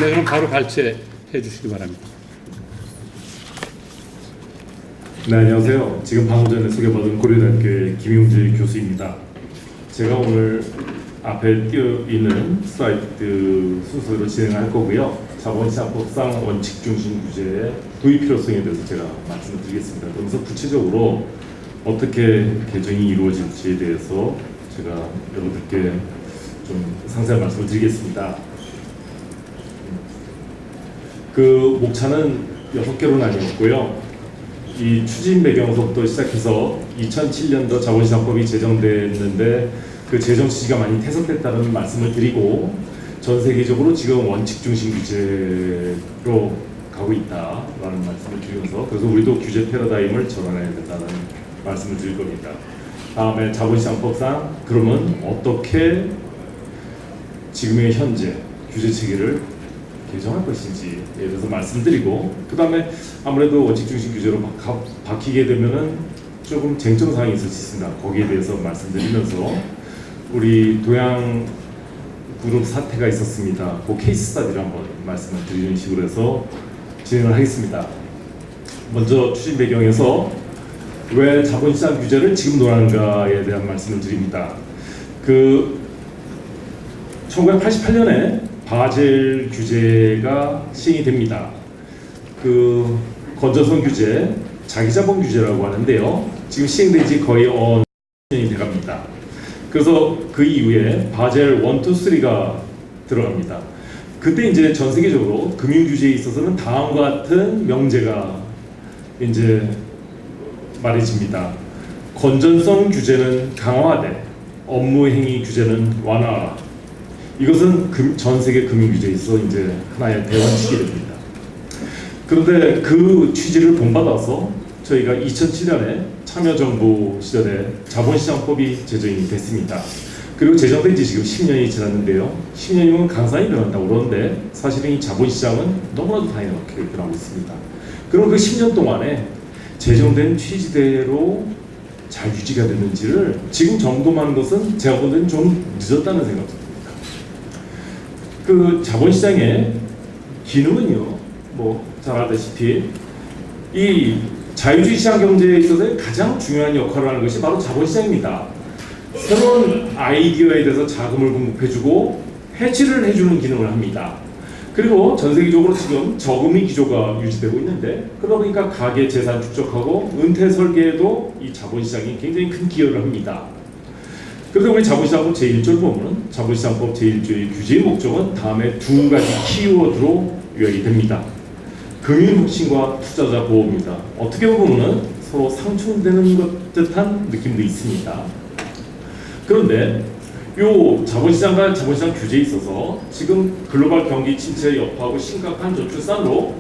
네, 그럼 바로 발췌해 주시기 바랍니다. 네, 안녕하세요. 지금 방금 전에 소개받은 고려대학교의 김용재 교수입니다. 제가 오늘 앞에 띄어 있는 슬라이드 순서로 진행할 거고요. 자본시장법상 원칙 중심 규제의 도입 필요성에 대해서 제가 말씀을 드리겠습니다. 그러면서 구체적으로 어떻게 개정이 이루어질지에 대해서 제가 여러분들께 좀 상세한 말씀을 드리겠습니다. 그 목차는 6개로 나뉘었고요. 이 추진 배경서부터 시작해서 2007년도 자본시장법이 제정됐는데 그 제정 취지가 많이 퇴색됐다는 말씀을 드리고, 전 세계적으로 지금 원칙 중심 규제로 가고 있다라는 말씀을 드리면서, 그래서 우리도 규제 패러다임을 전환해야 된다는 말씀을 드릴 겁니다. 다음에 자본시장법상 그러면 어떻게 지금의 현재 규제 체계를 개정할 것인지에 대해서 말씀드리고, 그 다음에 아무래도 원칙 중심 규제로 바뀌게 되면은 조금 쟁점 사항이 있을 수 있습니다. 거기에 대해서 말씀드리면서 우리 도양 그룹 사태가 있었습니다. 그 케이스 스타디를 한번 말씀을 드리는 식으로 해서 진행을 하겠습니다. 먼저 추진 배경에서 왜 자본시장 규제를 지금 논하는가에 대한 말씀을 드립니다. 1988년에 바젤 규제가 시행이 됩니다. 그 건전성 규제, 자기자본 규제라고 하는데요. 지금 시행된 지 거의 10년이 돼갑니다. 그래서 그 이후에 바젤 1, 2, 3가 들어갑니다. 그때 이제 전 세계적으로 금융 규제에 있어서는 다음과 같은 명제가 이제 말해집니다. 건전성 규제는 강화되 업무 행위 규제는 완화하라. 이것은 전 세계 금융 규제에 있어 이제 하나의 대원칙이 됩니다. 그런데 그 취지를 본받아서 저희가 2007년에 참여정부 시절에 자본시장법이 제정이 됐습니다. 그리고 제정된 지 지금 10년이 지났는데요. 10년이면 강산이 변한다고 그러는데 사실은 이 자본시장은 너무나도 다이나믹하게 변하고 있습니다. 그럼 그 10년 동안에 제정된 취지대로 잘 유지가 됐는지를 지금 점검하는 것은 제가 볼 때는 좀 늦었다는 생각이 듭니다. 그 자본시장의 기능은요, 뭐 잘 알다시피 이 자유주의 시장 경제에 있어서 가장 중요한 역할을 하는 것이 바로 자본시장입니다. 새로운 아이디어에 대해서 자금을 공급해주고 해치를 해주는 기능을 합니다. 그리고 전 세계적으로 지금 저금리 기조가 유지되고 있는데, 그러다 보니까 가계 재산 축적하고 은퇴 설계에도 이 자본시장이 굉장히 큰 기여를 합니다. 그래서 우리 자본시장법 제1조를 보면 자본시장법 제1조의 규제의 목적은 다음에 두 가지 키워드로 요약이 됩니다. 금융혁신과 투자자 보호입니다. 어떻게 보면 서로 상충되는 듯한 느낌도 있습니다. 그런데 요 자본시장과 자본시장 규제에 있어서 지금 글로벌 경기 침체 여파하고 심각한 저출산으로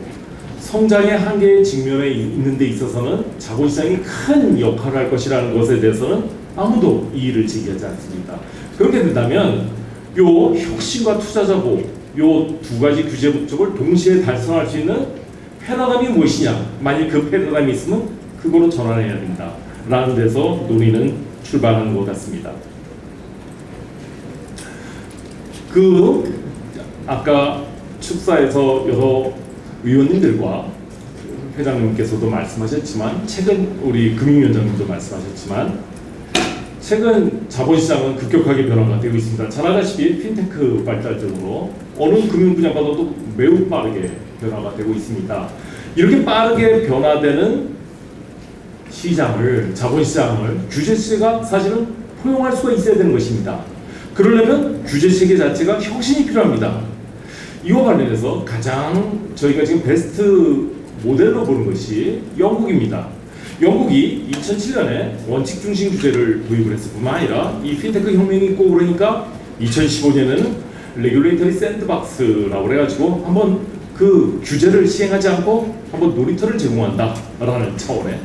성장의 한계에 직면해 있는 데 있어서는 자본시장이 큰 역할을 할 것이라는 것에 대해서는 아무도 이의를 제기하지 않습니다. 그렇게 된다면 요 혁신과 투자자 보호, 요 두 가지 규제 목적을 동시에 달성할 수 있는 패러다임이 무엇이냐, 만일 그 패러다임이 있으면 그거로 전환해야 된다 라는 데서 논의는 출발하는 것 같습니다. 아까 축사에서 여러 위원님들과 회장님께서도 말씀하셨지만, 최근 우리 금융위원장님도 말씀하셨지만, 최근 자본시장은 급격하게 변화가 되고 있습니다. 잘 알다시피 핀테크 발달 등으로 어느 금융 분야보다도 매우 빠르게 변화가 되고 있습니다. 이렇게 빠르게 변화되는 시장을, 자본시장을 규제체가 사실은 포용할 수가 있어야 되는 것입니다. 그러려면 규제체계 자체가 혁신이 필요합니다. 이와 관련해서 가장 저희가 지금 베스트 모델로 보는 것이 영국입니다. 영국이 2007년에 원칙 중심 규제를 도입을 했을 뿐만 아니라 이 핀테크 혁명이 있고 그러니까 2015년에는 레귤레이터리 샌드박스라고 그래가지고 한번 그 규제를 시행하지 않고 한번 놀이터를 제공한다라는 차원의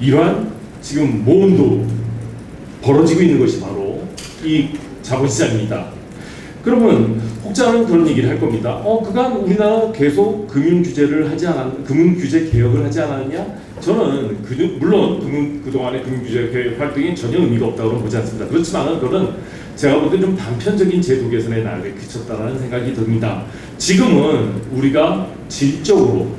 이러한 지금 모험도 벌어지고 있는 것이 바로 이 자본시장입니다. 그러면 혹자는 그런 얘기를 할 겁니다. 그간 우리나라 계속 금융 규제 개혁을 하지 않았냐? 저는 물론 그동안의 금융 규제 개혁 활동이 전혀 의미가 없다고 보지 않습니다. 그렇지만 그거는 제가 볼 때 좀 단편적인 제도 개선에 나를 그쳤다라는 생각이 듭니다. 지금은 우리가 질적으로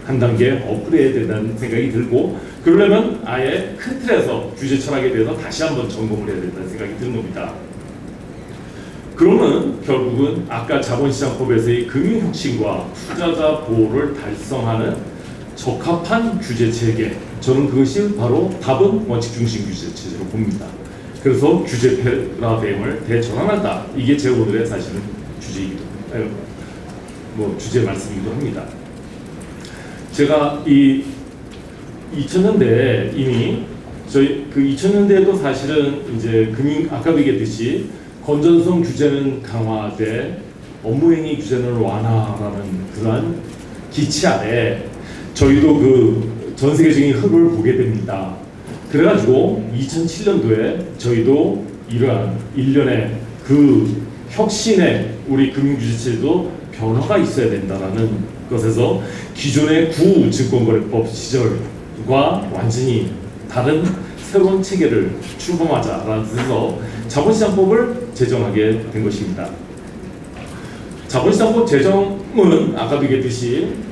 한 단계 업그레이드 된다는 생각이 들고, 그러려면 아예 큰 틀에서 규제 철학에 대해서 다시 한번 점검을 해야 된다는 생각이 드는 겁니다. 그러면 결국은 아까 자본시장법에서의 금융혁신과 투자자 보호를 달성하는 적합한 규제 체계, 저는 그것이 바로 답은 원칙 중심 규제 체제로 봅니다. 그래서 규제 패러다임을 대전환한다. 이게 제 오늘의 사실은 주제이기도 합니다. 주제 말씀이기도 합니다. 제가 이 2000년대 이미 저희 그 2000년대에도 사실은 이제 아까도 얘기했듯이 건전성 규제는 강화돼 업무행위 규제는 완화라는 그러한 기치 아래 저희도 그 전 세계적인 흐름을 보게 됩니다. 그래가지고 2007년도에 저희도 이러한 일련의 그 혁신의 우리 금융규제체도 변화가 있어야 된다라는 것에서 기존의 구증권거래법 시절과 완전히 다른 새로운 체계를 출범하자라는 뜻에서 자본시장법을 제정하게 된 것입니다. 자본시장법 제정은 아까도 얘기했듯이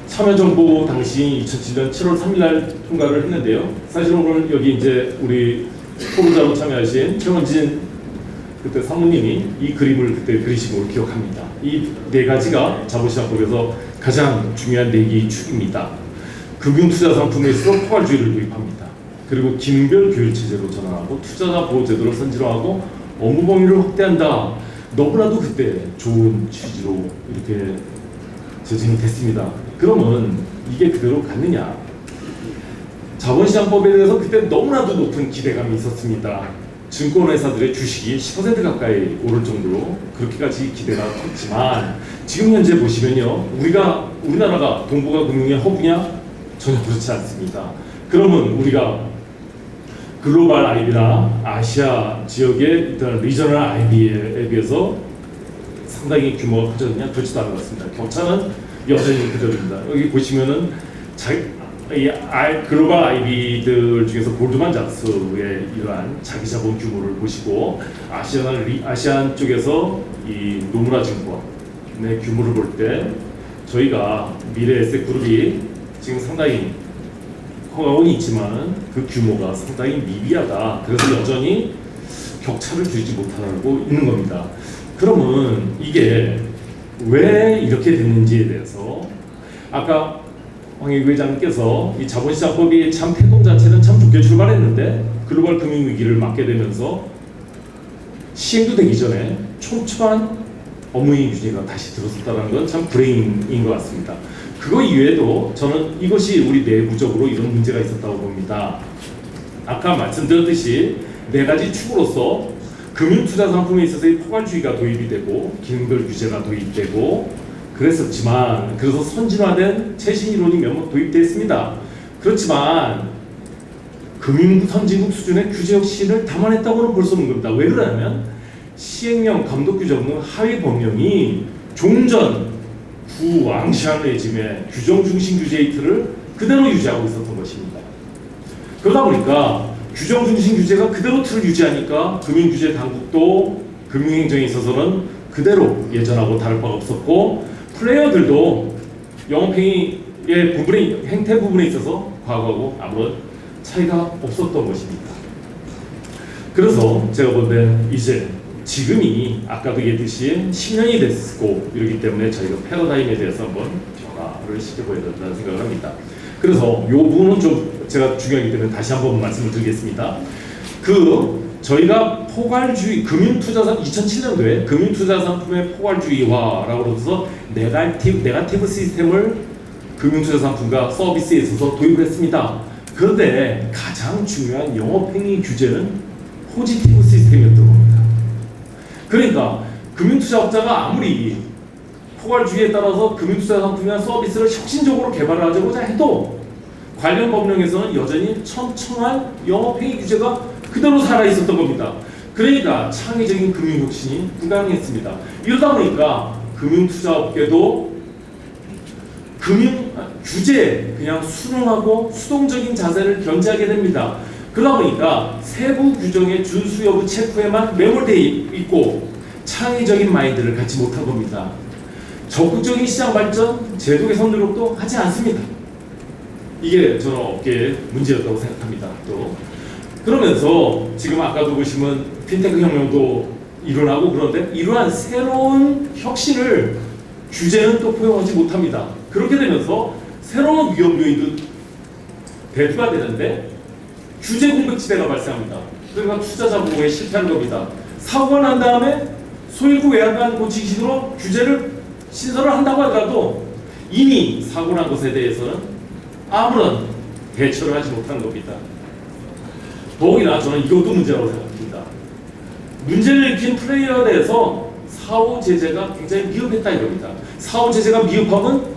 참여정부 당시 2007년 7월 3일 날 통과를 했는데요. 사실 오늘 여기 이제 우리 토론자로 참여하신 최원진 그때 사모님이 이 그림을 그때 그리신 걸 기억합니다. 이 네 가지가 자본시장법에서 가장 중요한 네 개의 축입니다. 금융투자 상품에 있어 포괄주의를 도입합니다. 그리고 기능별 규율 체제로 전환하고 투자자 보호 제도를 선진화하고 업무 범위를 확대한다. 너무나도 그때 좋은 취지로 이렇게 제정이 됐습니다. 그러면 이게 그대로 갔느냐? 자본시장법에 대해서 그때 너무나도 높은 기대감이 있었습니다. 증권회사들의 주식이 10% 가까이 오를 정도로 그렇게까지 기대가 컸지만 지금 현재 보시면요, 우리나라가 동북아 금융의 허브냐? 전혀 그렇지 않습니다. 그러면 우리가 글로벌 IB나 아시아 지역의 일단 리저널 IB에 비해서 상당히 규모가 커졌느냐? 그렇지도 않은 것 같습니다. 격차는 여전히 그대로입니다. 여기 보시면은 글로벌 IB들 중에서 골드만삭스의 이러한 자기 자본 규모를 보시고 아시안 쪽에서 이 노무라 증권의 규모를 볼 때 저희가 미래에셋그룹이 지금 상당히 허가원이 있지만 그 규모가 상당히 미비하다. 그래서 여전히 격차를 줄이지 못하고 있는 겁니다. 그러면 이게 왜 이렇게 됐는지에 대해서 아까 황혜규 회장님께서 이 자본시장법이 참 태동 자체는 참 좋게 출발했는데 글로벌 금융위기를 맞게 되면서 시행도 되기 전에 촘촘한 업무행위 규제가 다시 들어섰다는 건 참 불행인 것 같습니다. 그거 이외에도 저는 이것이 우리 내부적으로 이런 문제가 있었다고 봅니다. 아까 말씀드렸듯이 네 가지 축으로서 금융투자 상품에 있어서의 포괄주의가 도입이 되고 기능별 규제가 도입되고 그랬었지만, 그래서 선진화된 최신 이론이 몇몇 도입됐습니다. 그렇지만 금융 선진국 수준의 규제 혁신을 담아냈다고는 볼 수 없는 겁니다. 왜 그러냐면 시행령, 감독규제 없는 하위 법령이 종전 구왕시한 레짐의 규정 중심 규제의 틀을 그대로 유지하고 있었던 것입니다. 그러다 보니까 규정 중심 규제가 그대로 틀을 유지하니까 금융규제 당국도 금융행정에 있어서는 그대로 예전하고 다를 바가 없었고, 플레이어들도 영업행위의 부분에, 행태 부분에 있어서 과거하고 아무런 차이가 없었던 것입니다. 그래서 제가 볼 때 이제 지금이 아까도 얘기했듯이 10년이 됐고 이러기 때문에 저희가 패러다임에 대해서 한번 변화를 시켜보야 된다는 생각을 합니다. 그래서 이 부분은 좀 제가 중요하기 때문에 다시 한번 말씀을 드리겠습니다. 저희가 포괄주의, 2007년도에 금융투자 상품의 포괄주의화라고 해서 네거티브 시스템을 금융투자 상품과 서비스에 있어서 도입을 했습니다. 그런데 가장 중요한 영업행위 규제는 포지티브 시스템이었던 겁니다. 그러니까 금융투자업자가 아무리 포괄주의에 따라서 금융투자 상품이나 서비스를 혁신적으로 개발하자고자 해도 관련 법령에서는 여전히 촘촘한 영업행위 규제가 그대로 살아있었던 겁니다. 그러니까 창의적인 금융혁신이 불가능했습니다. 이러다 보니까 금융투자업계도 규제에 그냥 순응하고 수동적인 자세를 견지하게 됩니다. 그러다 보니까 세부 규정의 준수 여부 체크에만 매몰되어 있고 창의적인 마인드를 갖지 못한 겁니다. 적극적인 시장 발전, 제도 개선 노력도 하지 않습니다. 이게 저는 업계의 문제였다고 생각합니다. 또 그러면서 지금 아까도 보시면 핀테크 혁명도 일어나고 그런데 이러한 새로운 혁신을 규제는 또 포용하지 못합니다. 그렇게 되면서 새로운 위험 요인도 대두가 되는데 규제 공백지대가 발생합니다. 그러니까 투자자 보호에 실패하는 겁니다. 사고가 난 다음에 소일구 외양간 고치기 시도로 규제를 신설을 한다고 하더라도 이미 사고 난 것에 대해서는 아무런 대처를 하지 못하는 겁니다. 더욱이나 저는 이것도 문제라고 생각합니다. 문제를 일으킨 플레이어에 대해서 사후 제재가 굉장히 미흡했다 이겁니다. 사후 제재가 미흡하면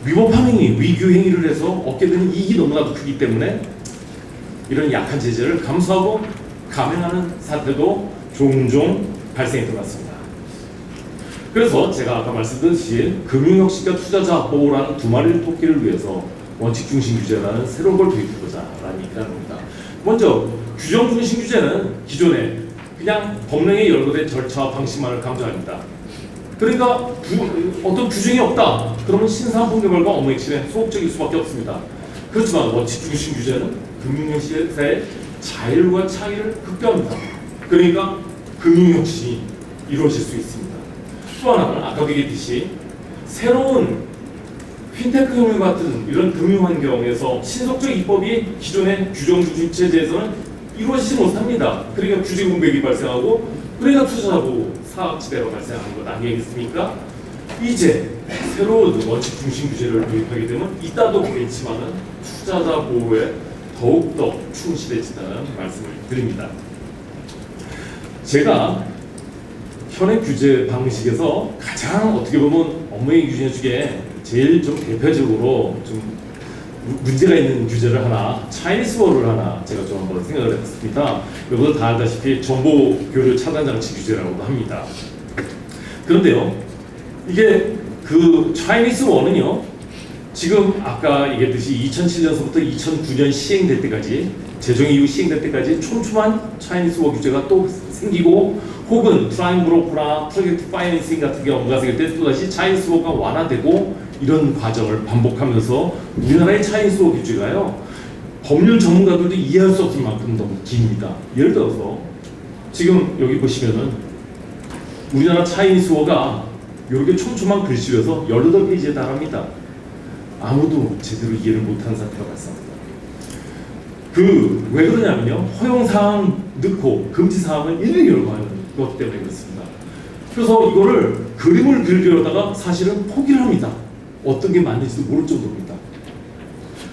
위법 행위, 위규 행위를 해서 얻게 되는 이익이 너무나도 크기 때문에 이런 약한 제재를 감수하고 감행하는 사태도 종종 발생했던 것 같습니다. 그래서 제가 아까 말씀드렸듯이 금융혁신과 투자자 보호라는 두 마리 토끼를 위해서 원칙 중심 규제라는 새로운 걸 도입해보자라는 얘기를 합니다. 먼저 규정 중심 규제는 기존에 그냥 법령에 열거된 절차와 방식만을 강조합니다. 그러니까 어떤 규정이 없다. 그러면 신상품개발과 업무 핵심에 소극적일 수밖에 없습니다. 그렇지만 원칙 중심 규제는 금융시장의 자율과 차이를 극대화합니다. 그러니까 금융혁신이 이루어질 수 있습니다. 또 하나는 아까 얘기했듯이 새로운 핀테크 혁명 같은 이런 금융환경에서 신속적 입법이 기존의 규정 중심 체제에서는 이루어지지 못합니다. 그러니까 규제 공백이 발생하고 그러니까 투자자보호 사각지대가 발생하는 것 아니겠습니까? 이제 새로운 원칙 중심 규제를 도입하게 되면 이따도 그렇지만은 투자자 보호에 더욱더 충실해진다는 말씀을 드립니다. 제가 현행 규제 방식에서 가장 어떻게 보면 업무의 규제 중에 제일 좀 대표적으로 좀 문제가 있는 규제를 하나, 차이니스 워를 하나 제가 좀 한번 생각을 해봤습니다. 여러분들 다 알다시피 정보 교류 차단 장치 규제라고도 합니다. 그런데요, 이게 그 차이니스 워는요, 지금 아까 얘기했듯이 2007년서부터 2009년 시행될 때까지 제정 이후 시행될 때까지 촘촘한 차이니스 워 규제가 또 생기고 혹은 프라임 브로커나 프로젝트 파이낸싱 같은 경우가 생길 때 또다시 차이니스 워가 완화되고 이런 과정을 반복하면서 우리나라의 차이니스 워 규제가요 법률 전문가들도 이해할 수 없을 만큼 너무 깁니다. 예를 들어서 지금 여기 보시면은 우리나라 차이니스 워가 이렇게 촘촘한 글씨여서 18페이지에 달합니다. 아무도 제대로 이해를 못하는 상태가 발생합니다. 왜 그러냐면요, 허용사항 넣고 금지사항을 일일이 열거하는 것 때문에 그렇습니다. 그래서 이거를 그림을 그리려다가 사실은 포기를 합니다. 어떤 게 맞는지도 모를 정도입니다.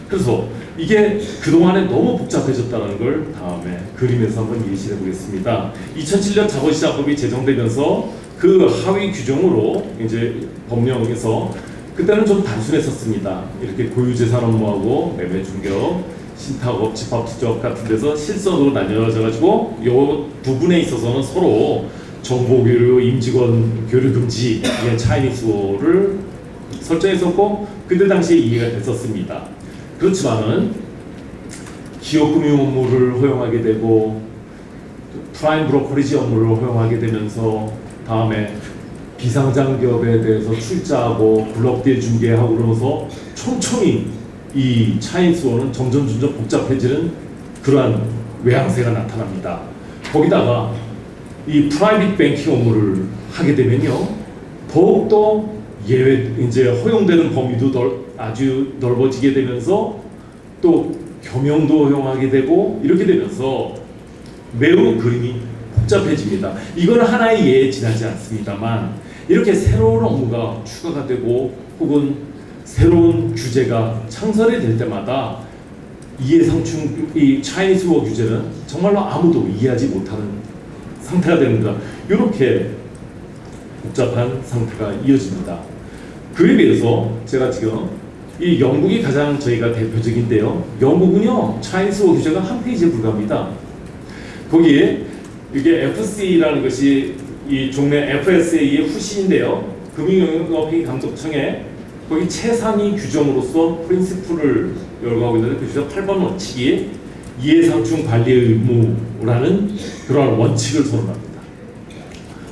그래서 이게 그동안에 너무 복잡해졌다는 걸 다음에 그림에서 한번 예시해 보겠습니다. 2007년 자본시장법이 제정되면서 그 하위 규정으로 이제 법령에서 그때는 좀 단순했었습니다. 이렇게 고유재산 업무하고 매매 중개업, 신탁업, 집합투자업 같은 데서 실선으로 나뉘어져 가지고 요 부분에 있어서는 서로 정보 교류, 임직원 교류 금지, 이게 차이니스 워를 설정했었고 그때 당시에 이해가 됐었습니다. 그렇지만은 기업금융 업무를 허용하게 되고 프라임 브로커리지 업무를 허용하게 되면서 다음에 비상장 기업에 대해서 출자하고 블록딜 중개하고 그러면서 촘촘히 이 차이니스 워는 점점 복잡해지는 그러한 외향세가 나타납니다. 거기다가 이 프라이빗 뱅킹 업무를 하게 되면요 더욱더 예외 이제 허용되는 범위도 아주 넓어지게 되면서 또 겸용도 허용하게 되고 이렇게 되면서 매우 그림이 복잡해집니다. 이건 하나의 예에 지나지 않습니다만 이렇게 새로운 업무가 추가가 되고 혹은 새로운 규제가 창설이 될 때마다 이해상충 이 차이니스 워 규제는 정말로 아무도 이해하지 못하는 상태가 됩니다. 이렇게 복잡한 상태가 이어집니다. 그에 비해서 제가 지금 이 영국이 가장 저희가 대표적인데요. 영국은요 차이니스 워 규제가 한 페이지에 불과합니다. 거기에 이게 FC라는 것이 이 종래 FSA의 후신인데요. 금융영역회의 거기 최상위 규정으로서 프린시플을 열거하고 있는데 그 규정 8번 원칙이 이해상충 관리 의무라는 그런 원칙을 선언합니다.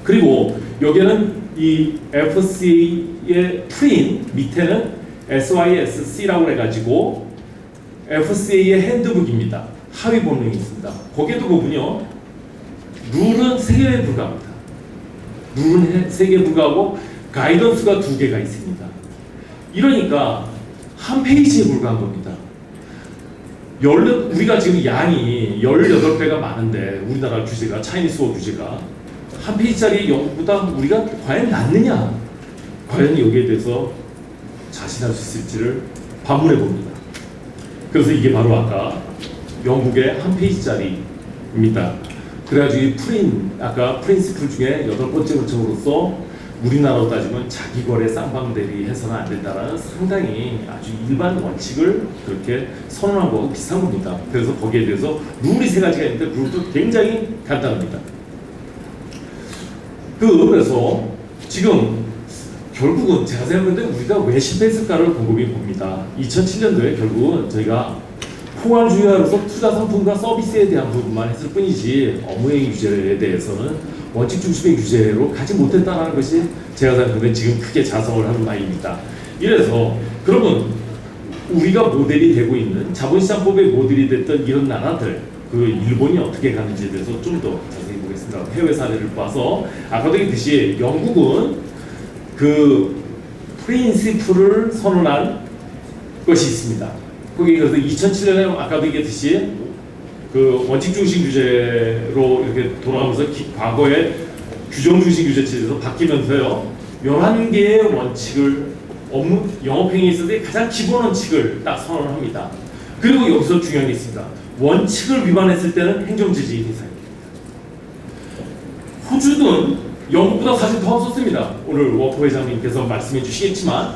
그리고 여기에는 이 FCA의 프린 밑에는 SYSC라고 해가지고 FCA의 핸드북입니다. 하위 본능이 있습니다. 거기에도 보면요, 룰은 3개에 불과합니다. 룰은 3개에 불과하고 가이던스가 2개가 있습니다. 이러니까 한 페이지에 불과한 겁니다. 우리가 지금 양이 18배가 많은데, 우리나라 규제가, 차이니스워 규제가 한 페이지짜리 영국보다 우리가 과연 낫느냐, 과연 여기에 대해서 자신할 수 있을지를 반문해 봅니다. 그래서 이게 바로 아까 영국의 한 페이지짜리입니다. 그래가지고 이 아까 프린시플 중에 8번째 요청으로서 우리나라로 따지면 자기거래 쌍방대리 해서는 안 된다라는 상당히 아주 일반 원칙을 그렇게 선언한 거하고 비슷한 겁니다. 그래서 거기에 대해서 룰이 3가지가 있는데 룰도 굉장히 간단합니다. 그래서 지금 결국은 제가 생각하는데 우리가 왜 실패했을까를 곰곰이 봅니다. 2007년도에 결국은 저희가 포괄주의화로서 투자 상품과 서비스에 대한 부분만 했을 뿐이지 업무행위 규제에 대해서는 원칙 중심의 규제로 가지 못했다는 것이 제가 생각하는 지금 크게 자성을 하는 바입니다. 이래서 그러면 우리가 모델이 되고 있는 자본시장법의 모델이 됐던 이런 나라들, 그 일본이 어떻게 가는지에 대해서 좀 더 자세히 보겠습니다. 해외 사례를 봐서 아까도 얘기했듯이 영국은 그 프린시플을 선언한 것이 있습니다. 거기 그래서 2007년에 아까도 얘기했듯이 그 원칙 중심 규제로 이렇게 돌아가면서 과거의 규정 중심 규제 체제에서 바뀌면서요, 11개의 원칙을 영업행위에 있어서 가장 기본 원칙을 딱 선언을 합니다. 그리고 여기서 중요한 게 있습니다. 원칙을 위반했을 때는 행정제재 대상입니다. 호주는 영국보다 사실 더 썼습니다. 오늘 워커 회장님께서 말씀해 주시겠지만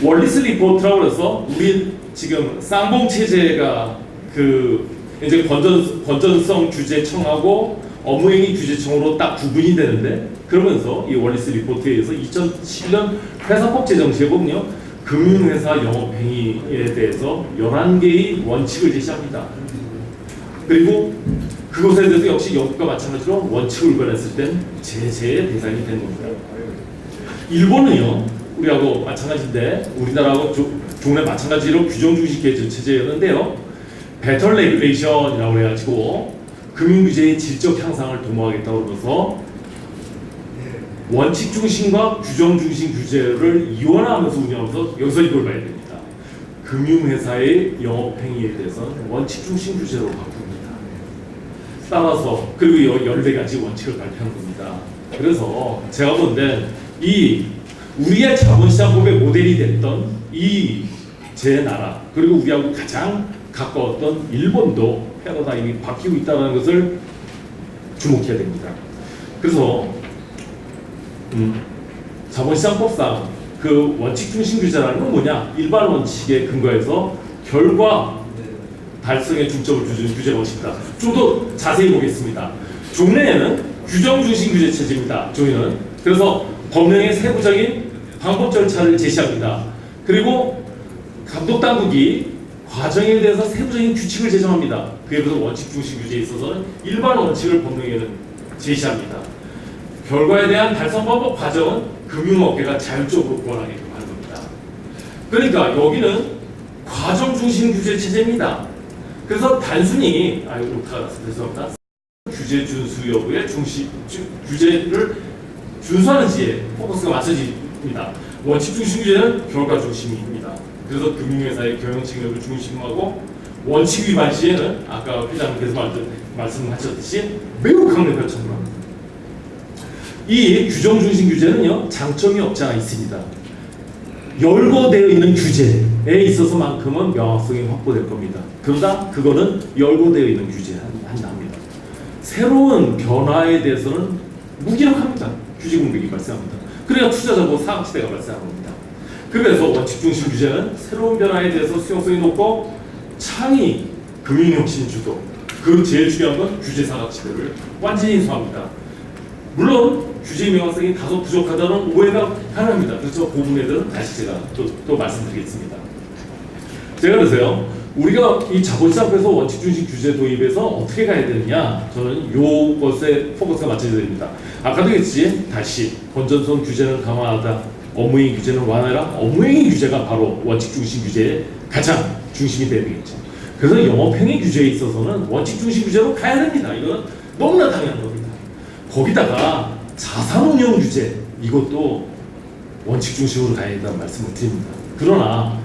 월리스 리포트라고 해서 우리 지금 쌍봉 체제가 그 이제 건전성 규제청하고 업무행위 규제청으로 딱 구분이 되는데, 그러면서 이 월리스 리포트에 의해서 2007년 회사법 제정 시에 보면요, 금융회사 영업행위에 대해서 11개의 원칙을 제시합니다. 그리고 그것에 대해서 역시 영국과 마찬가지로 원칙을 위반했을 땐 제재의 대상이 되는 겁니다. 일본은요, 우리하고 마찬가지인데 우리나라하고 종래 마찬가지로 규정 중심 계제 체제였는데요, 배터 레귤레이션이라고 해가지고 금융규제의 질적 향상을 도모하겠다고 그러면서 원칙 중심과 규정 중심 규제를 이원화하면서 운영하면서 여기서 이걸 봐야 됩니다. 금융회사의 영업행위에 대해서는 원칙 중심 규제로 바꿉니다. 따라서 그리고 14가지 원칙을 발표하는 겁니다. 그래서 제가 본데 이 우리의 자본시장법의 모델이 됐던 이 제 나라, 그리고 우리하고 가장 가까웠던 일본도 패러다임이 바뀌고 있다는 것을 주목해야 됩니다. 그래서 자본시장법상 그 원칙 중심 규제라는 건 뭐냐? 일반 원칙에 근거해서 결과 달성에 중점을 두는 규제 방식이다. 좀 더 자세히 보겠습니다. 종래에는 규정 중심 규제 체제입니다. 저희는 그래서 법령의 세부적인 방법 절차를 제시합니다. 그리고 감독 당국이 과정에 대해서 세부적인 규칙을 제정합니다. 그에 비해서 원칙 중심 규제에 있어서는 일반 원칙을 법령에는 제시합니다. 결과에 대한 달성 방법 과정은 금융업계가 자율적으로 권하게끔 하는 겁니다. 그러니까 여기는 과정 중심 규제 체제입니다. 그래서 단순히 녹화가 죄송합니다. 규제 준수 여부의 규제를 준수하는지에 포커스가 맞춰집니다. 원칙 중심 규제는 결과 중심입니다. 그래서 금융회사의 경영 책임을 중심하고 원칙 위반 시에는 아까 회장님께서 말씀하셨듯이 매우 강력한 처벌을 합니다. 이 규정 중심 규제는요, 장점이 없지 않아 있습니다. 열거되어 있는 규제에 있어서만큼은 명확성이 확보될 겁니다. 그러다 그거는 열거되어 있는 규제 한답니다. 새로운 변화에 대해서는 무기력합니다. 규제 공백이 발생합니다. 그래야 투자자고 사각지대가 발생합니다. 그래서 원칙 중심 규제는 새로운 변화에 대해서 수용성이 높고 창의 금융혁신 주도, 그 제일 중요한 건 규제 사각지대를 완전히 인수합니다. 물론 규제 명확성이 다소 부족하다는 오해가 가능합니다. 그래서 그 부분에 대해서는 다시 제가 또 말씀드리겠습니다. 제가 그래서요, 우리가 이 자본시장에서 원칙 중심 규제 도입에서 어떻게 가야 되느냐, 저는 요것에 포커스가 맞춰야 됩니다. 아까도 했지, 다시 건전성 규제는 강화하다, 업무행위 규제는 완화해라. 업무행위 규제가 바로 원칙 중심 규제의 가장 중심이 되야 되겠죠. 그래서 영업행위 규제에 있어서는 원칙 중심 규제로 가야 됩니다. 이건 너무나 당연한 겁니다. 거기다가 자산운용 규제, 이것도 원칙 중심으로 가야 된다는 말씀을 드립니다. 그러나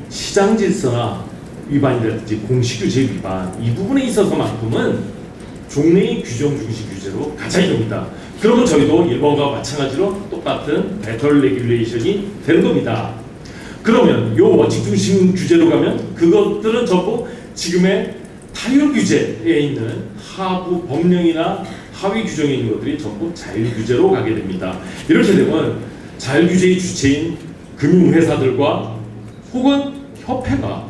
시장 질서나 위반이라든지 공시규제 위반, 이 부분에 있어서만큼은 종래의 규정 중심 규제로 가자 이겁니다. 그러면 저희도 일본과 마찬가지로 똑같은 배털 레귤레이션이 되는 겁니다. 그러면 요 원칙 중심 규제로 가면 그것들은 전부 지금의 타율 규제에 있는 하부 법령이나 하위 규정에 있는 것들이 전부 자율 규제로 가게 됩니다. 이렇게 되면 자율 규제의 주체인 금융회사들과 혹은 협회가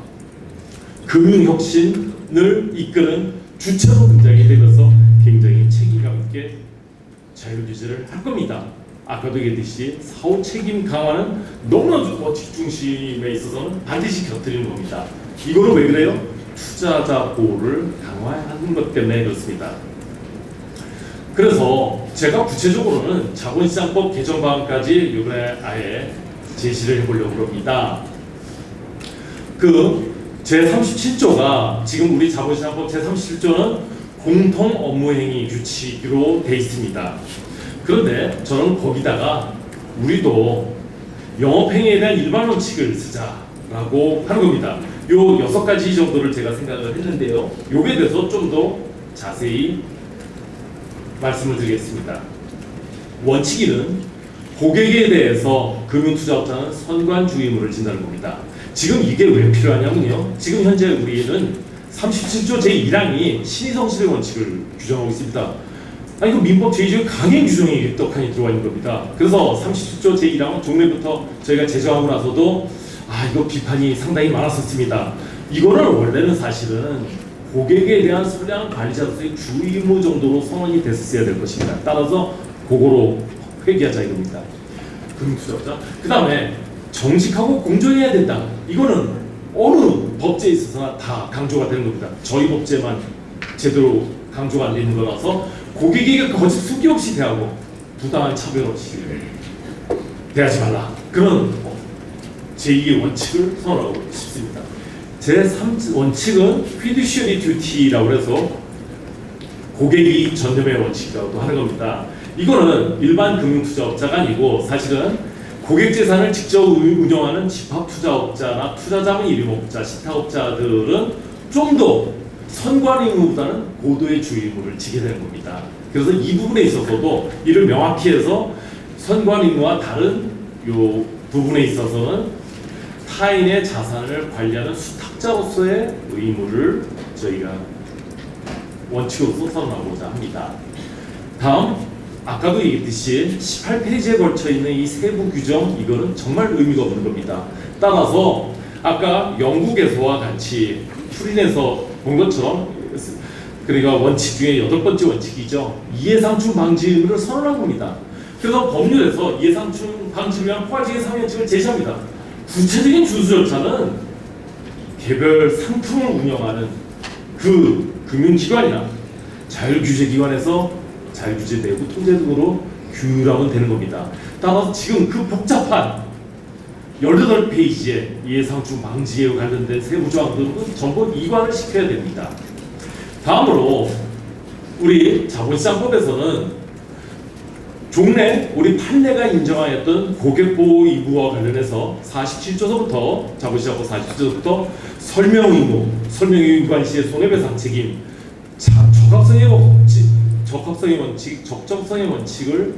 금융혁신을 이끄는 주체로 등장이 되면서 굉장히 책임감 있게 자율 규제를 할 겁니다. 아까도 얘기했듯이 사후 책임 강화는 너무나 원칙 중심에 있어서는 반드시 곁들이는 겁니다. 이거는 왜 그래요? 투자자 보호를 강화하는 것 때문에 그렇습니다. 그래서 제가 구체적으로는 자본시장법 개정 방안까지 이번에 아예 제시를 해보려고 합니다. 그 제37조가 지금 우리 자본시장법 제37조는 공통 업무행위 규칙으로 돼 있습니다. 그런데 저는 거기다가 우리도 영업행위에 대한 일반 원칙을 쓰자라고 하는 겁니다. 요 6가지 정도를 제가 생각을 했는데요. 요에 대해서 좀 더 자세히 말씀을 드리겠습니다. 원칙 1은 고객에 대해서 금융투자업자는 선관주 의무를 진다는 겁니다. 지금 이게 왜 필요하냐면요. 지금 현재 우리는 37조 제1항이 신의성실의 원칙을 규정하고 있습니다. 아니 그 민법 제2조의 강행 규정이 떡하니 들어와 있는 겁니다. 그래서 37조 제1항은 종래부터 저희가 제정하고 나서도 이거 비판이 상당히 많았었습니다. 이거는 원래는 사실은 고객에 대한 선량 관리자로서의 주의무 정도로 선언이 됐어야 될 것입니다. 따라서 그거로 회귀하자 이겁니다. 금융투자업자. 그 다음에 정직하고 공정해야 된다. 이거는 어느 법제에 있어서나 다 강조가 되는 겁니다. 저희 법제만 제대로 강조가 안 되는 거라서 고객에게 거짓 숙의 없이 대하고 부당한 차별 없이 대하지 말라. 그런 제2의 원칙을 선언하고 싶습니다. 제3 원칙은 fiduciary duty라고 해서 고객이 전념의 원칙이라고 하는 겁니다. 이거는 일반 금융투자업자가 아니고 사실은 고객 재산을 직접 운영하는 집합투자업자나 투자자문 일임업자, 시타업자들은 좀 더 선관 의무보다는 고도의 주의 의무를 지게 되는 겁니다. 그래서 이 부분에 있어서도 이를 명확히 해서 선관 의무와 다른 요 부분에 있어서는 타인의 자산을 관리하는 수탁자로서의 의무를 저희가 원칙으로서 선언하고자 합니다. 다음 아까도 얘기했듯이 18페이지에 걸쳐 있는 이 세부 규정, 이거는 정말 의미가 없는 겁니다. 따라서 아까 영국에서와 같이 풀인해서 본 것처럼 그러니까 원칙 중에 8번째 원칙이죠. 이해상충 방지 의무를 선언한 겁니다. 그래서 법률에서 이해상충 방지를 위한 포괄적인 상현칙을 제시합니다. 구체적인 준수 절차는 개별 상품을 운영하는 그 금융기관이나 자율규제기관에서 자율규제 내부 통제 등으로 규율하면 되는 겁니다. 따라서 지금 그 복잡한 18페이지의 이해상충 방지에 관련된 세부 조항들은 전부 이관을 시켜야 됩니다. 다음으로 우리 자본시장법에서는 종래 우리 판례가 인정하였던 고객보호 의무와 관련해서 47조서부터 자본시장법 47조서부터 설명의무, 설명의무관 시의 손해배상 책임, 적합성의 원칙, 적정성의 원칙을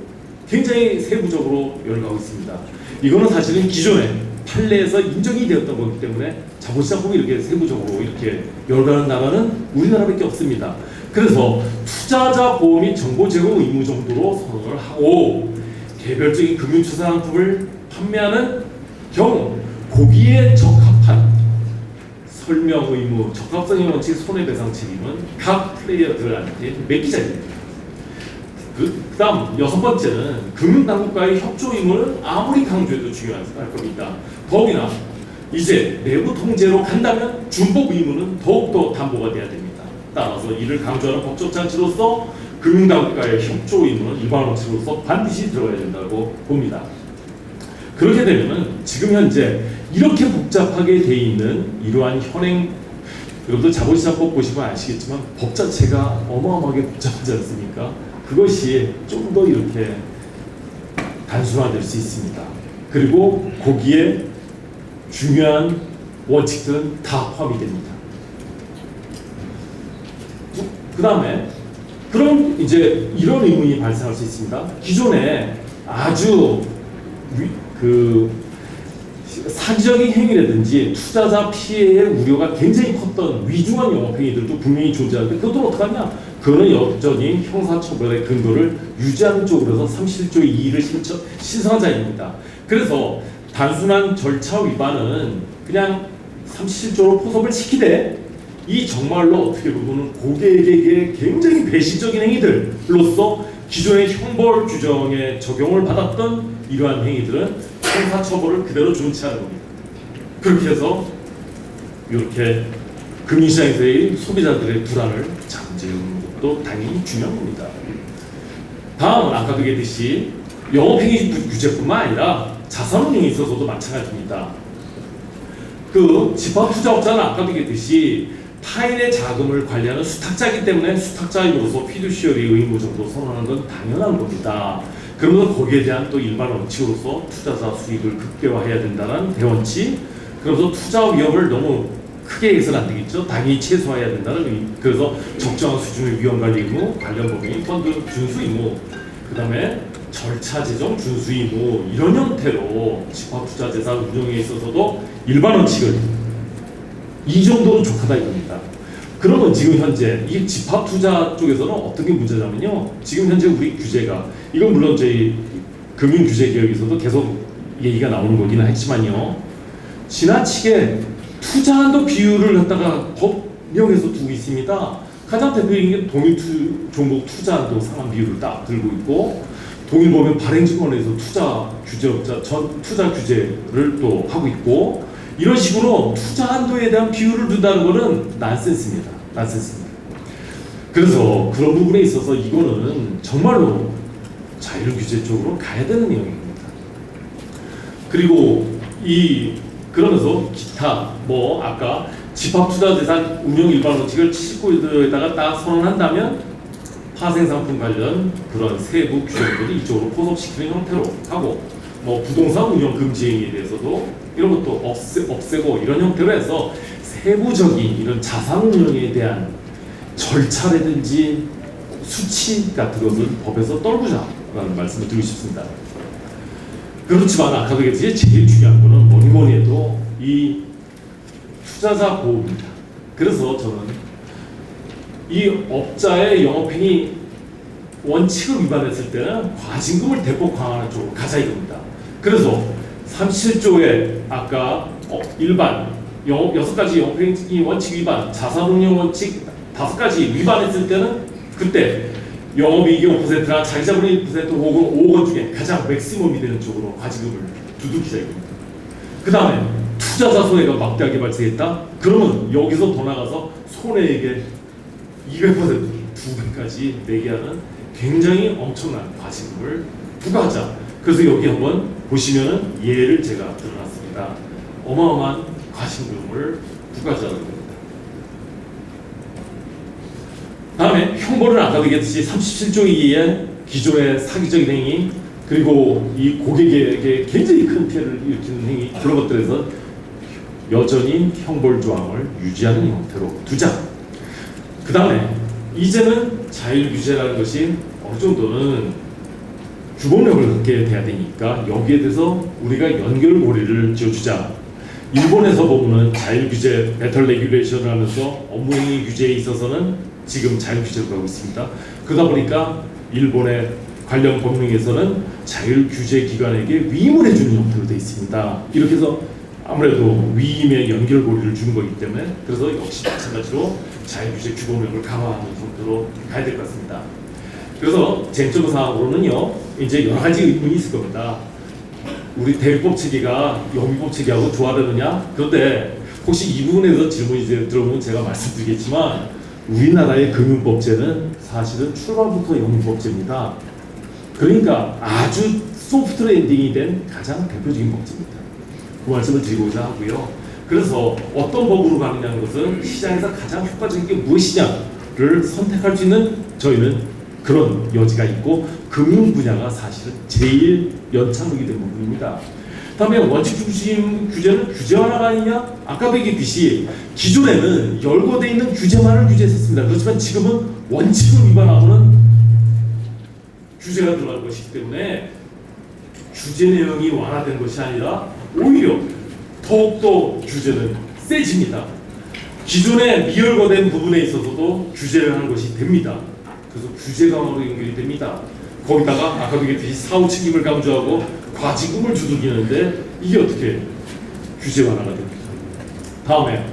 굉장히 세부적으로 열거하고 있습니다. 이거는 사실은 기존에 판례에서 인정이 되었던 거기 때문에 자본시장법이 이렇게 세부적으로 이렇게 열거하는 나라는 우리나라밖에 없습니다. 그래서 투자자 보호 및 정보 제공 의무 정도로 선언을 하고 개별적인 금융투자 상품을 판매하는 경우 거기에 적합한 설명 의무, 적합성의 원칙, 손해배상 책임은 각 플레이어들한테 맡기자 됩니다. 그다음 6번째는 금융당국과의 협조 의무는 아무리 강조해도 중요할 겁니다. 더욱이나 이제 내부 통제로 간다면 준법 의무는 더욱더 담보가 돼야 됩니다. 따라서 이를 강조하는 법적 장치로서 금융당국과의 협조 의무는 일반 원칙으로서 반드시 들어가야 된다고 봅니다. 그렇게 되면은 지금 현재 이렇게 복잡하게 돼 있는 이러한 현행, 여러분들 자본시장법 보시면 아시겠지만 법 자체가 어마어마하게 복잡하지 않습니까? 그것이 좀 더 이렇게 단순화될 수 있습니다. 그리고 거기에 중요한 원칙들은 다 포함이 됩니다. 그 다음에 그럼 이제 이런 의문이 발생할 수 있습니다. 기존에 아주 사기적인 행위라든지 투자자 피해의 우려가 굉장히 컸던 위중한 영업행위들도 분명히 존재하는데 그것도 어떡하냐? 그거는 여전히 형사처벌의 근거를 유지하는 쪽으로 해서 37조의 2를 신청한 자입니다. 그래서 단순한 절차 위반은 그냥 37조로 포섭을 시키되 이 정말로 어떻게 보면 고객에게 굉장히 배신적인 행위들로서 기존의 형벌 규정에 적용을 받았던 이러한 행위들은 형사처벌을 그대로 준치하는 겁니다. 그렇게 해서 이렇게 금융시장에서의 소비자들의 불안을 잠재우는 것도 당연히 중요한 겁니다. 다음은 아까도 얘기했듯이 영업행위 규제뿐만 아니라 자산운용에 있어서도 마찬가지입니다. 그 집합투자업자는 아까도 얘기했듯이 타인의 자금을 관리하는 수탁자이기 때문에 수탁자로서 피두시어리 의무 정도 선언하는 건 당연한 겁니다. 그러면 거기에 대한 또 일반 원칙으로서 투자자 수익을 극대화해야 된다는 대원칙, 그래서 투자 위험을 너무 크게 해서는 안 되겠죠. 당연히 최소화해야 된다는 의미. 그래서 적정한 수준의 위험 관리 의무, 관련 법인 펀드 준수 의무, 그 다음에 절차 제정 준수 의무, 이런 형태로 집합투자 재산 운용에 있어서도 일반 원칙을 이 정도로 족하다 이겁니다. 그러면 지금 현재 이 집합투자 쪽에서는 어떤 게 문제냐면요. 지금 현재 우리 규제가, 이건 물론 저희 금융규제개혁에서도 계속 얘기가 나오는 거기는 했지만요. 지나치게 투자한도 비율을 갖다가 법령에서 두고 있습니다. 가장 대표적인 게 동일 종목 투자한도 상한 비율을 딱 들고 있고, 동일 보면 발행증권에서 투자 규제업자 전 투자 규제를 또 하고 있고, 이런 식으로 투자 한도에 대한 비율을 둔다는 것은 난센스입니다. 난센스입니다. 그래서 그런 부분에 있어서 이거는 정말로 자율 규제 쪽으로 가야 되는 내용입니다. 그리고 그러면서 기타 아까 집합투자재산 운용 일반 원칙을 79조에다가 딱 선언한다면 파생상품 관련 그런 세부 규정들이 이쪽으로 포섭시키는 형태로 하고, 부동산 운용 금지 행위에 대해서도 이런 것도 없애고 이런 형태로 해서 세부적인 이런 자산 운용에 대한 절차라든지 수치 같은 것을 법에서 떨구자라는 말씀을 드리고 싶습니다. 그렇지만 아까도 얘기했듯이 제일 중요한 거는 뭐니 해도 이 투자자 보호입니다. 그래서 저는 이 업자의 영업행위 원칙을 위반했을 때는 과징금을 대폭 강화하는 쪽으로 가자 이겁니다. 그래서 37조에 아까 일반 6가지 영업행위 원칙 위반, 자산운용 원칙 5가지 위반했을 때는 그때 영업이익이 5%나 자기자본이 1% 혹은 5억 원 중에 가장 맥시멈이 되는 쪽으로 과징금을 두들기자 이겁니다. 그 다음에 투자자 손해가 막대하게 발생했다? 그러면 여기서 더 나가서 손해액의 200% 2배까지 내게 하는 굉장히 엄청난 과징금을 부과하자. 그래서 여기 한번 보시면은 예를 제가 들어놨습니다. 어마어마한 과징금을 부과하자는 겁니다. 다음에 형벌은 아까 얘기했듯이 37조 2의 기존의 사기적인 행위, 그리고 이 고객에게 굉장히 큰 피해를 일으키는 행위, 그런 것들에서 여전히 형벌 조항을 유지하는 형태로 두자. 그 다음에 이제는 자율규제라는 것이 어느 정도는 규범력을 갖게 돼야 되니까 여기에 대해서 우리가 연결고리를 지어주자. 일본에서 보면 자율규제, 배터 레귤레이션을 하면서 업무행위 규제에 있어서는 지금 자율규제로 가고 있습니다. 그러다 보니까 일본의 관련 법령에서는 자율규제기관에게 위임을 해주는 형태로 되어 있습니다. 이렇게 해서 아무래도 위임의 연결고리를 주는 거기 때문에, 그래서 역시 마찬가지로 자율규제 규범력을 강화하는 형태로 가야 될 것 같습니다. 그래서 쟁점 사항으로는요, 이제 여러 가지 의문이 있을 겁니다. 우리 대리법 체계가 영미법 체계하고 조화되느냐? 그런데 혹시 이 부분에서 질문이 들어오면 제가 말씀드리겠지만 우리나라의 금융법제는 사실은 출발부터 영미법제입니다. 그러니까 아주 소프트 랜딩이 된 가장 대표적인 법제입니다. 그 말씀을 드리고자 하고요. 그래서 어떤 법으로 가느냐는 것은 시장에서 가장 효과적인 게 무엇이냐를 선택할 수 있는 저희는 그런 여지가 있고 금융 분야가 사실은 제일 연착륙이 된 부분입니다. 다음에 원칙 중심 규제는 규제 완화가 아니냐? 아까도 얘기했듯이 기존에는 열거돼 있는 규제만을 규제했었습니다. 그렇지만 지금은 원칙을 위반하고는 규제가 들어갈 것이기 때문에 규제 내용이 완화된 것이 아니라 오히려 더욱더 규제는 세집니다. 기존에 미열거된 부분에 있어서도 규제를 하는 것이 됩니다. 그래서 규제 강화로 연결이 됩니다. 거기다가 아까도 얘기했듯이 사후 책임을 강조하고 과징금을 두들기는데 이게 어떻게 규제 완화가 됩니까? 다음에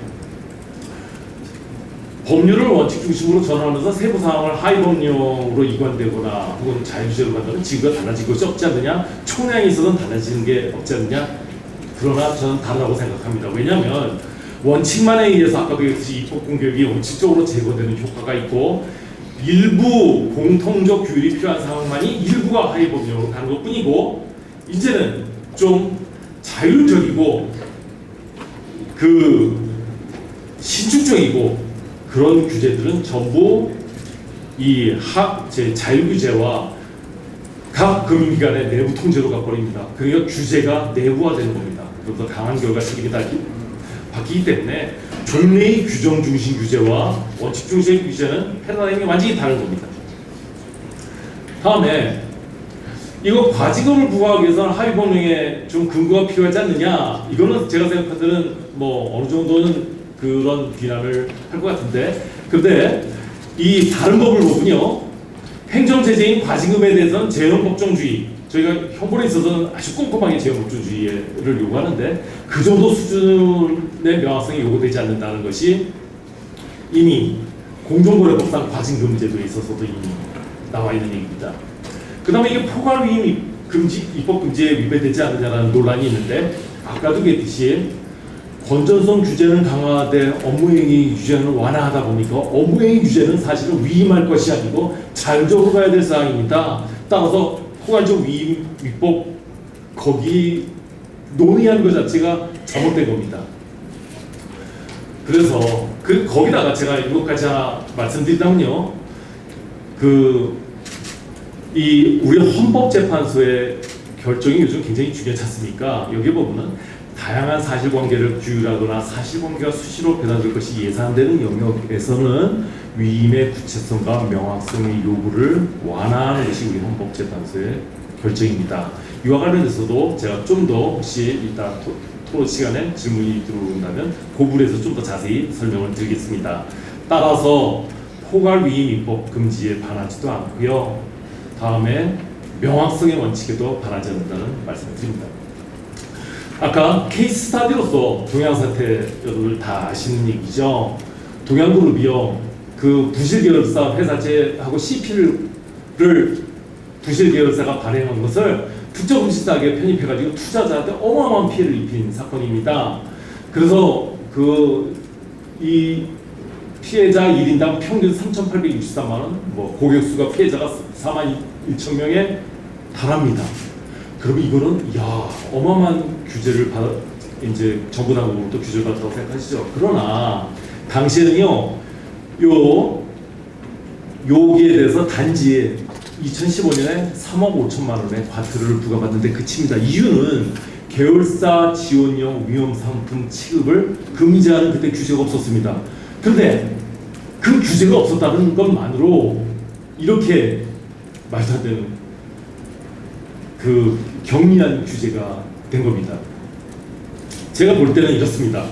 법률을 원칙 중심으로 전환하면서 세부 사항을 하위 법령으로 이관되거나 혹은 자유주제로 간다면 지금과 달라질 것이 없지 않느냐? 총량이 있어서는 달라지는 게 없지 않느냐? 그러나 저는 다르다고 생각합니다. 왜냐하면 원칙만에 의해서 아까도 얘기했듯이 입법 공격이 원칙적으로 제거되는 효과가 있고 일부 공통적 규율이 필요한 상황만이 일부가 하위 법령으로 가는 것뿐이고 이제는 좀 자율적이고 신축적이고 그런 규제들은 전부 이 자유규제와 각 금융기관의 내부 통제로 가버립니다. 그러니까 규제가 내부화되는 겁니다. 그래서 강한 결과 책임이 바뀌기 때문에 종래의 규정 중심 규제와 원칙 중심 규제는 패러다임이 완전히 다른 겁니다. 다음에 이거 과징금을 부과하기 위해서는 하위 법령에 좀 근거가 필요하지 않느냐? 이거는 제가 생각할 때는 뭐 어느 정도는 그런 비난을 할 것 같은데, 근데 이 다른 법을 보면요, 행정제재인 과징금에 대해서는 재형법정주의, 저희가 형벌에 있어서는 아주 꼼꼼하게 재형법정주의를 요구하는데 그 정도 수준의 명확성이 요구되지 않는다는 것이 이미 공정거래법상 과징금 제도에 있어서도 이미 나와 있는 얘기입니다. 그 다음에 이게 포괄 위임 금지, 입법 금지에 위배되지 않느냐라는 논란이 있는데 아까도 얘기했듯이 건전성 규제는 강화돼 업무행위 규제는 완화하다 보니까 업무행위 규제는 사실은 위임할 것이 아니고 자율적으로 가야 될 사항입니다. 따라서 포괄적 위임 위법 거기 논의하는 것 자체가 잘못된 겁니다. 그래서 거기다가 제가 이것까지 하나 말씀드린다면요, 우리 헌법재판소의 결정이 요즘 굉장히 중요하지 않습니까? 여기 보면은 다양한 사실관계를 규율하거나 사실관계가 수시로 배달될 것이 예상되는 영역에서는 위임의 구체성과 명확성의 요구를 완화하는 것이 우리 헌법재판소의 결정입니다. 이와 관련해서도 제가 좀 더 혹시 이따 토론 시간에 질문이 들어온다면 그 부분에서 좀 더 자세히 설명을 드리겠습니다. 따라서 포괄 위임 입법 금지에 반하지도 않고요. 다음에 명확성의 원칙에도 반하지 않는다는 말씀을 드립니다. 아까 케이스 스타디로서 동양 사태를 다 아시는 얘기죠. 동양그룹이요, 그 부실 계열사 회사체하고 CP를 부실 계열사가 발행한 것을 특정 시장에 편입해가지고 투자자한테 어마어마한 피해를 입힌 사건입니다. 그래서 이 피해자 1인당 평균 3,863만 원, 뭐 고객수가 피해자가 41,000명에 달합니다. 그럼 이거는 어마어마한 규제를 이제 정부 당국으로부터 규제를 받았다고 생각하시죠. 그러나 당시에는요, 여기에 대해서 단지 2015년에 3억 5천만 원의 과태료를 부과받는데 그칩니다. 이유는 계열사 지원형 위험 상품 취급을 금지하는 그때 규제가 없었습니다. 그런데 그 규제가 없었다는 것만으로 이렇게 말도 안 되는 경미한 규제가 된 겁니다. 제가 볼 때는 이렇습니다.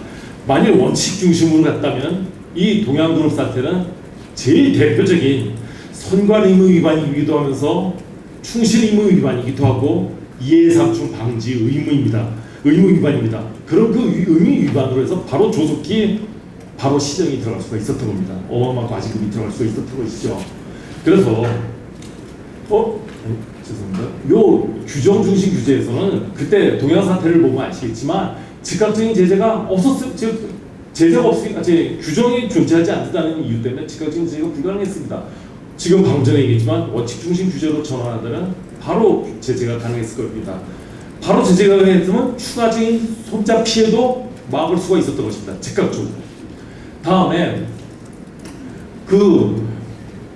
만일 원칙 중심으로 갔다면 이 동양그룹 사태는 제일 대표적인 선관 의무 위반이기도 하면서 충실 의무 위반이기도 하고 이해상충 방지 의무 위반입니다. 그런 의무 위반으로 해서 바로 조속히 바로 시정이 들어갈 수가 있었던 겁니다. 어마어마한 과징금이 들어갈 수가 있었던 것이죠. 그래서 죄송합니다. 요 규정 중심 규제에서는 그때 동양 사태를 보면 아시겠지만 즉각적인 제재가 없었을 제재가 없으니까 규정이 존재하지 않는다는 이유 때문에 즉각적인 제재가 불가능했습니다. 지금 방금 전에 얘기했지만 원칙 중심 규제로 전환하다면 바로 제재가 가능했을 겁니다. 바로 제재가 가능했으면 추가적인 손자 피해도 막을 수가 있었던 것입니다. 즉각적으로. 다음에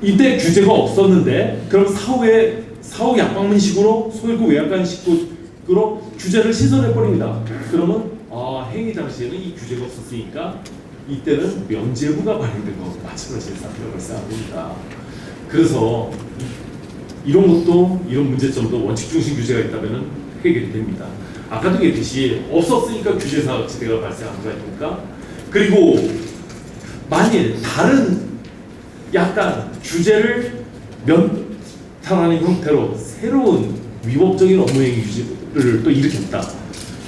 이때 규제가 없었는데 그럼 사후 약방문식으로 소일구 외약간식으로 규제를 신설해 버립니다. 그러면 행위 당시에는 이 규제가 없었으니까 이때는 면제부가 발행된 것과 마찬가지의 사태가 발생한 겁니다. 그래서 이런 문제점도 원칙 중심 규제가 있다면 해결이 됩니다. 아까도 얘기했듯이 없었으니까 규제사 지대가 발생한 거 아닙니까? 그리고 만일 다른 약간 규제를 면탈하는 형태로 새로운 위법적인 업무행위 규제를 또 일으켰다.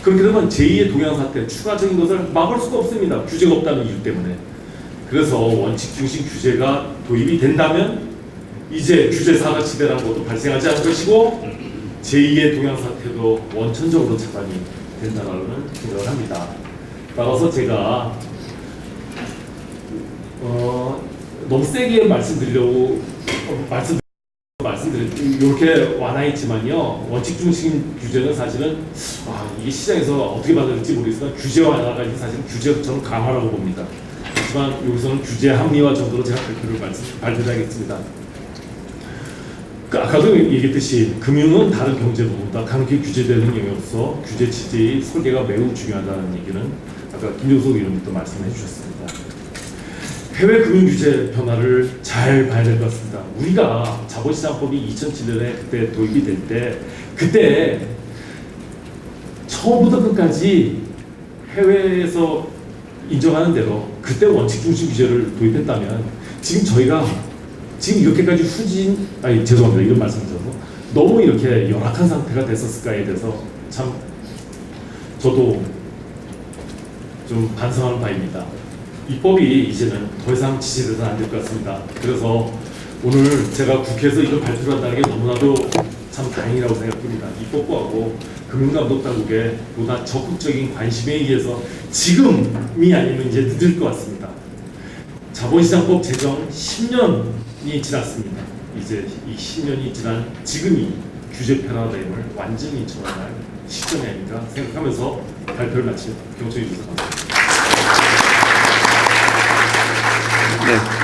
그렇게 되면 제2의 동양 사태 추가적인 것을 막을 수가 없습니다. 규제가 없다는 이유 때문에. 그래서 원칙 중심 규제가 도입이 된다면 이제 규제 사각지대라는 것도 발생하지 않을 것이고 제2의 동양 사태도 원천적으로 차단이 된다라는 생각을 합니다. 따라서 제가 너무 세게 말씀드리려고 이렇게 완화했지만요. 원칙 중심 규제는 사실은 이게 시장에서 어떻게 받아들일지 모르겠지만 규제 완화가 사실은 규제처럼 강화라고 봅니다. 하지만 여기서는 규제 합리화 정도로 제가 발표하겠습니다. 아까도 얘기했듯이 금융은 다른 경제보다 강하게 규제되는 영역으로서 규제 체제의 설계가 매우 중요하다는 얘기는 아까 김종석 의원님도 말씀해 주셨습니다. 해외 금융 규제 변화를 잘 봐야 될 것 같습니다. 우리가 자본시장법이 2007년에 그때 도입이 될 때 그때 처음부터 끝까지 해외에서 인정하는 대로 그때 원칙 중심 규제를 도입했다면 지금 저희가 지금 이렇게까지 죄송합니다. 이런 말씀 드려서 너무 이렇게 열악한 상태가 됐었을까에 대해서 참 저도 좀 반성하는 바입니다. 이 법이 이제는 더 이상 지지돼서는 안 될 것 같습니다. 그래서 오늘 제가 국회에서 이걸 발표를 한다는 게 너무나도 참 다행이라고 생각합니다. 이 법하고 금융감독당국의 보다 적극적인 관심에 의해서 지금이 아니면 이제 늦을 것 같습니다. 자본시장법 제정 10년이 지났습니다. 이제 이 10년이 지난 지금이 규제 패러다임을 완전히 전환할 시점이 아닌가 생각하면서 발표를 마칩니다. 경청해 주셔서 감사합니다. 네.